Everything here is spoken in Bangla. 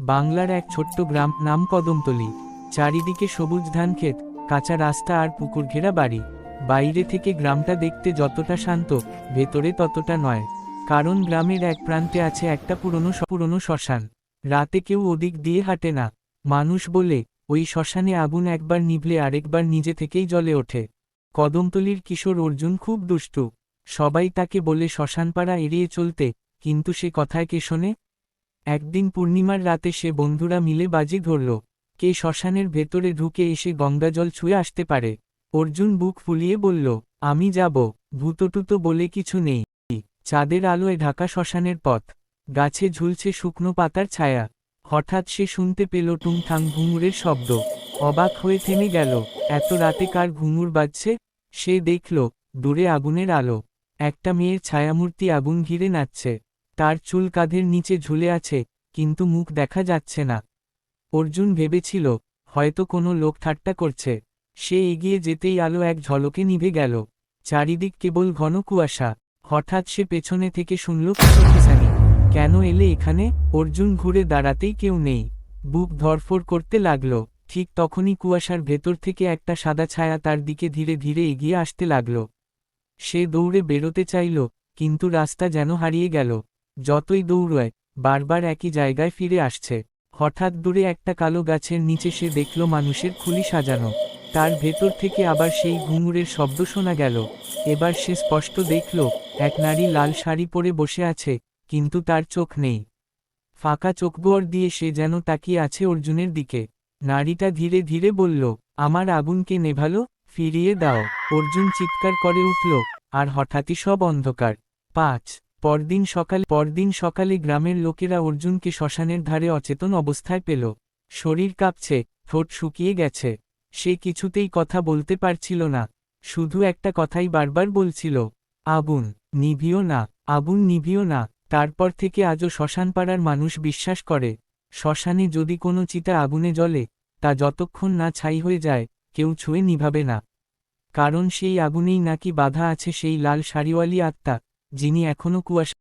বাংলার এক ছোট্ট গ্রাম, নাম কদমতলী। চারিদিকে সবুজ ধানক্ষেত, কাঁচা রাস্তা আর পুকুর ঘেরা বাড়ি। বাইরে থেকে গ্রামটা দেখতে যতটা শান্ত, ভেতরে ততটা নয়। কারণ গ্রামের এক প্রান্তে আছে একটা পুরনো শ্মশান। রাতে কেউ ওদিক দিয়ে হাঁটে না। মানুষ বলে, ওই শ্মশানে আগুন একবার নিভলে আরেকবার নিজে থেকেই জ্বলে ওঠে। কদমতলীর কিশোর অর্জুন খুব দুষ্টু। সবাই তাকে বলে শ্মশানপাড়া এড়িয়ে চলতে, কিন্তু সে কথায় কে শোনে। একদিন পূর্ণিমার রাতে সে বন্ধুরা মিলে বাজি ধরল, কে শ্মশানের ভেতরে ঢুকে এসে গঙ্গাজল ছুঁয়ে আসতে পারে। অর্জুন বুক ফুলিয়ে বলল, আমি যাব। ভূতটুতো বলে কিছু নেই। চাঁদের আলোয় ঢাকা শ্মশানের পথ, গাছে ঝুলছে শুকনো পাতার ছায়া। হঠাৎ সে শুনতে পেল টুংঠাং ঘুঙুরের শব্দ। অবাক হয়ে থেমে গেল, এত রাতে কার ঘুঙুর বাজছে। সে দেখল, দূরে আগুনের আলো। একটা মেয়ের ছায়ামূর্তি আগুন ঘিরে নাচছে। তার চুল কাঁধের নিচে ঝুলে আছে, কিন্তু মুখ দেখা যাচ্ছে না। অর্জুন ভেবেছিল, হয়তো কোনো লোক ঠাট্টা করছে। সে এগিয়ে যেতেই আলো এক ঝলকে নিভে গেল। চারিদিক কেবল ঘন কুয়াশা। হঠাৎ সে পেছনে থেকে শুনল কিসানি, কেন এলে এখানে? অর্জুন ঘুরে দাঁড়াতেই কেউ নেই। বুক ধড়ফড় করতে লাগল। ঠিক তখনই কুয়াশার ভেতর থেকে একটা সাদা ছায়া তার দিকে ধীরে ধীরে এগিয়ে আসতে লাগল। সে দৌড়ে বেরোতে চাইল, কিন্তু রাস্তা যেন হারিয়ে গেল। যতই দৌড়ায়, বারবার একই জায়গায় ফিরে আসছে। হঠাৎ দূরে একটা কালো গাছের নিচে সে দেখল মানুষের খুলি সাজানো। তার ভেতর থেকে আবার সেই ঘুঙুরের শব্দ শোনা গেল। এবার সে স্পষ্ট দেখল, এক নারী লাল শাড়ি পরে বসে আছে, কিন্তু তার চোখ নেই। ফাঁকা চোখগোর দিয়ে সে যেন তাকিয়ে আছে অর্জুনের দিকে। নারীটা ধীরে ধীরে বলল, আমার আগুনকে নেভালো, ফিরিয়ে দাও। অর্জুন চিৎকার করে উঠল, আর হঠাৎই সব অন্ধকার। 5 পরদিন সকালে গ্রামের লোকেরা অর্জুনকে শ্মশানের ধারে অচেতন অবস্থায় পেল। শরীর কাঁপছে, ঠোঁট শুকিয়ে গেছে। সে কিছুতেই কথা বলতে পারছিল না। শুধু একটা কথাই বারবার বলছিল, আগুন নিভিও না, আগুন নিভিও না। তারপর থেকে আজও শ্মশানপাড়ার মানুষ বিশ্বাস করে, শ্মশানে যদি কোনো চিতা আগুনে জ্বলে, তা যতক্ষণ না ছাই হয়ে যায়, কেউ ছুঁয়ে নিভাবে না। কারণ সেই আগুনেই নাকি বাধা আছে সেই লাল শাড়িওয়ালি আত্মা, যিনি এখনো কুয়াশা